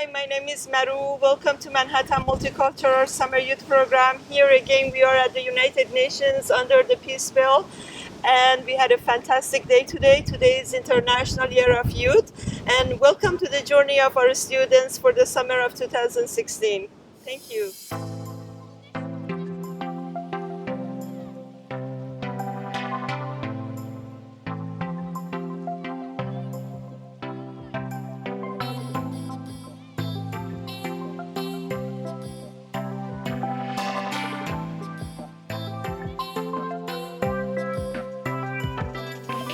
Hi, my name is Maru. Welcome to Manhattan Multicultural Summer Youth Program. Here again, we are at the United Nations under the Peace Spell, and we had a fantastic day today. Today is International Year of Youth, and welcome to the journey of our students for the summer of 2016. Thank you.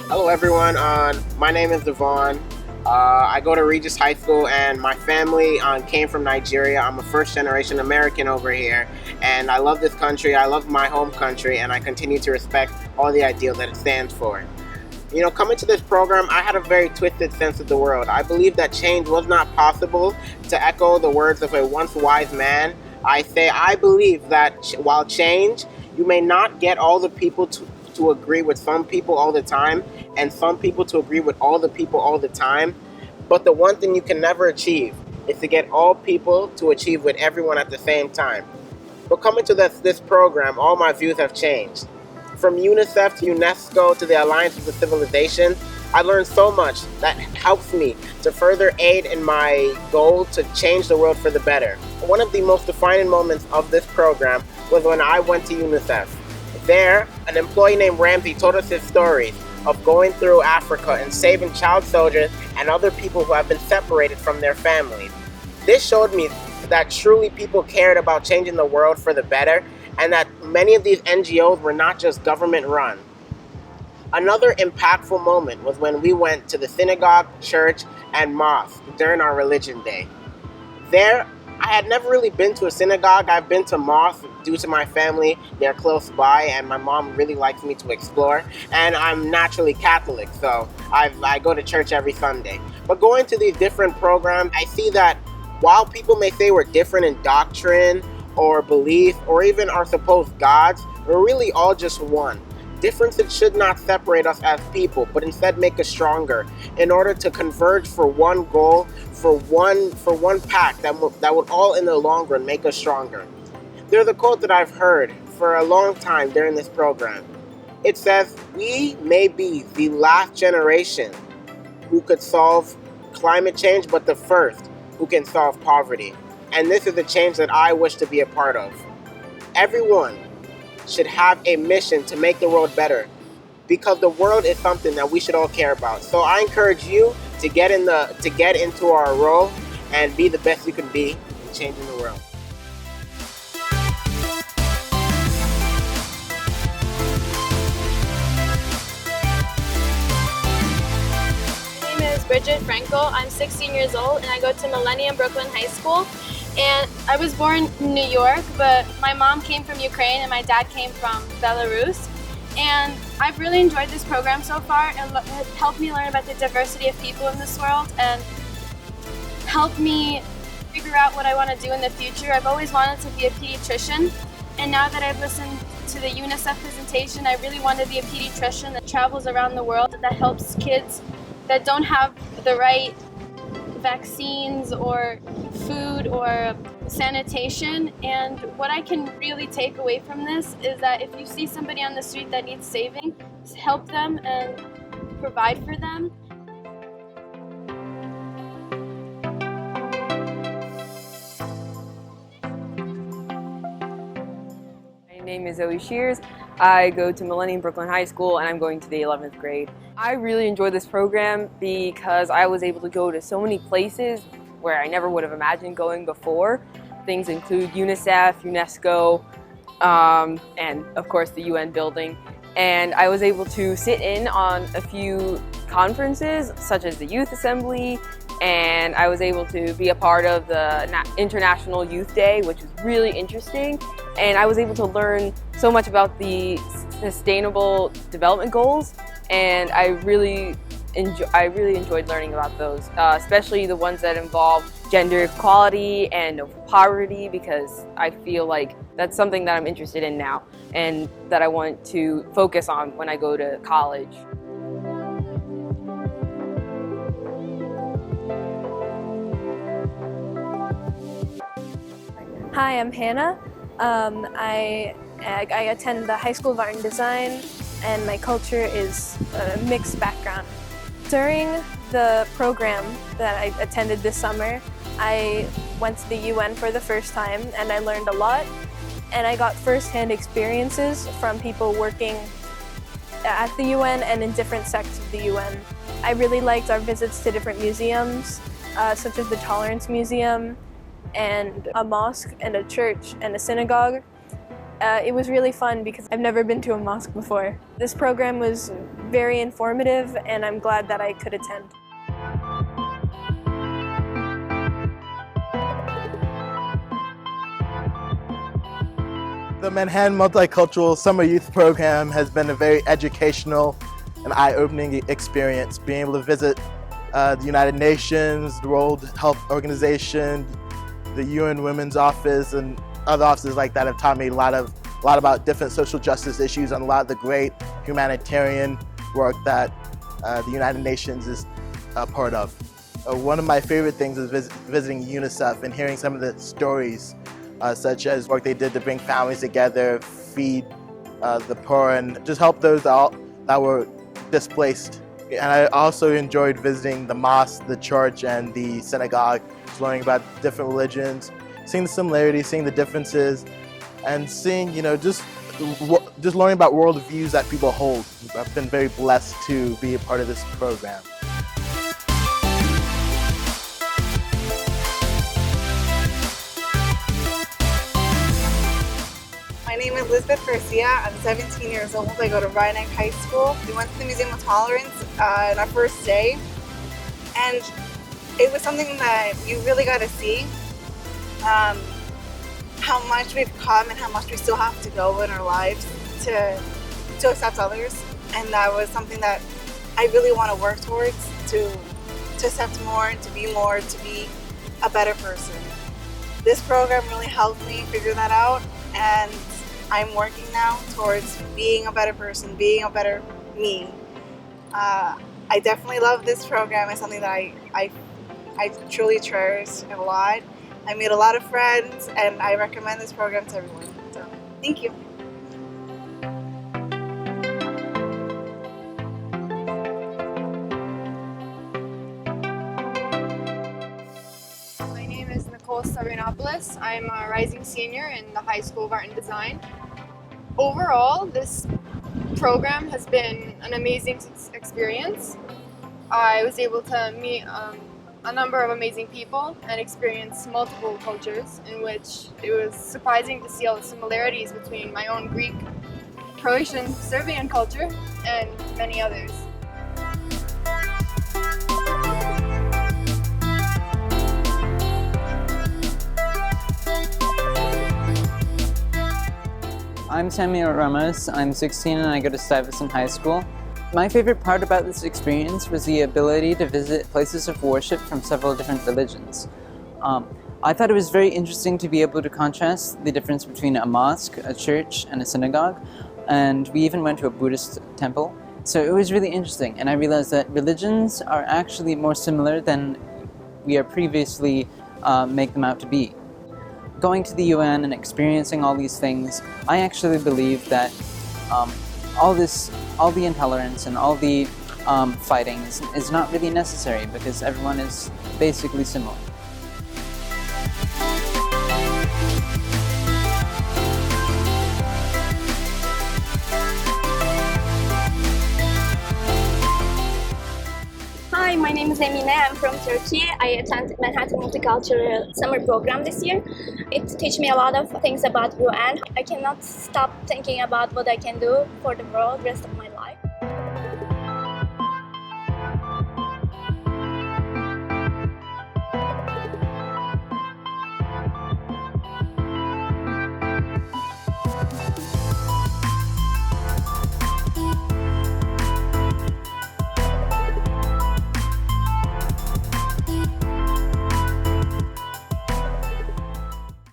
Hello everyone, my name is Devon. I go to Regis High School and my family came from Nigeria. I'm a first generation American over here and I love this country, I love my home country, and I continue to respect all the ideals that it stands for. You know, coming to this program, I had a very twisted sense of the world. I believe that change was not possible. To echo the words of a once wise man, I believe that while change, you may not get all the people to agree with some people all the time, and some people to agree with all the people all the time. But the one thing you can never achieve is to get all people to achieve with everyone at the same time. But coming to this program, all my views have changed. From UNICEF to UNESCO to the Alliance of the Civilization, I learned so much that helps me to further aid in my goal to change the world for the better. One of the most defining moments of this program was when I went to UNICEF. There, an employee named Ramsey told us his stories of going through Africa and saving child soldiers and other people who have been separated from their families. This showed me that truly people cared about changing the world for the better, and that many of these NGOs were not just government run. Another impactful moment was when we went to the synagogue, church, and mosque during our religion day. There, I had never really been to a synagogue. I've been to mosques due to my family. They're close by, and my mom really likes me to explore. And I'm naturally Catholic, so I go to church every Sunday. But going to these different programs, I see that while people may say we're different in doctrine or belief or even our supposed gods, we're really all just one. Differences should not separate us as people, but instead make us stronger in order to converge for one goal, for one pact that would all in the long run make us stronger. There's a quote that I've heard for a long time during this program. It says, "We may be the last generation who could solve climate change, but the first who can solve poverty." And this is the change that I wish to be a part of. Everyone should have a mission to make the world better, because the world is something that we should all care about. So I encourage you to get into our role and be the best you can be in changing the world. My name is Bridget Franco. I'm 16 years old and I go to Millennium Brooklyn High School. And I was born in New York, but my mom came from Ukraine and my dad came from Belarus. And I've really enjoyed this program so far. It helped me learn about the diversity of people in this world and helped me figure out what I want to do in the future. I've always wanted to be a pediatrician, and now that I've listened to the UNICEF presentation, I really want to be a pediatrician that travels around the world, that helps kids that don't have the right vaccines or food or sanitation. And what I can really take away from this is that if you see somebody on the street that needs saving, help them and provide for them. My name is Zoe Shears. I go to Millennium Brooklyn High School and I'm going to the 11th grade. I really enjoy this program because I was able to go to so many places where I never would have imagined going before. Things include UNICEF, UNESCO, and of course the UN building. And I was able to sit in on a few conferences such as the Youth Assembly, and I was able to be a part of the International Youth Day, which was really interesting. And I was able to learn so much about the Sustainable Development Goals, and I really enjoyed learning about those, especially the ones that involve gender equality and no poverty, because I feel like that's something that I'm interested in now and that I want to focus on when I go to college. Hi, I'm Hannah. I attend the High School of Art and Design, and my culture is a mixed background. During the program that I attended this summer, I went to the UN for the first time, and I learned a lot. And I got first-hand experiences from people working at the UN and in different sects of the UN. I really liked our visits to different museums, such as the Tolerance Museum, and a mosque and a church and a synagogue. It was really fun because I've never been to a mosque before. This program was very informative, and I'm glad that I could attend. The Manhattan Multicultural Summer Youth Program has been a very educational and eye-opening experience. Being able to visit the United Nations, the World Health Organization, the UN Women's Office, and other offices like that have taught me a lot about different social justice issues and a lot of the great humanitarian work that the United Nations is a part of. One of my favorite things is visiting UNICEF and hearing some of the stories, such as work they did to bring families together, feed the poor, and just help those that were displaced. And I also enjoyed visiting the mosque, the church, and the synagogue, just learning about different religions, seeing the similarities, seeing the differences, and seeing, just learning about worldviews that people hold. I've been very blessed to be a part of this program. My name is Elizabeth Garcia. I'm 17 years old. I go to Rhinebeck High School. We went to the Museum of Tolerance on our first day, and it was something that you really got to see how much we've come and how much we still have to go in our lives to accept others. And that was something that I really want to work towards, to accept more, to be a better person. This program really helped me figure that out, and I'm working now towards being a better person, being a better me. I definitely love this program. It's something that I truly cherish a lot. I made a lot of friends, and I recommend this program to everyone. So, thank you. My name is Nicole Sarinopoulos. I'm a rising senior in the High School of Art and Design. Overall, this program has been an amazing experience. I was able to meet a number of amazing people and experience multiple cultures, in which it was surprising to see all the similarities between my own Greek, Croatian, Serbian culture and many others. I'm Samuel Ramos. I'm 16 and I go to Stuyvesant High School. My favorite part about this experience was the ability to visit places of worship from several different religions. I thought it was very interesting to be able to contrast the difference between a mosque, a church, and a synagogue, and we even went to a Buddhist temple. So it was really interesting, and I realized that religions are actually more similar than we are previously make them out to be. Going to the UN and experiencing all these things, I actually believe that all the intolerance and all the fighting is not really necessary, because everyone is basically similar. Hi, my name is Emine. I'm from Turkey. I attended Manhattan Multicultural Summer Program this year. It teaches me a lot of things about UN. I cannot stop thinking about what I can do for the world the rest of my life.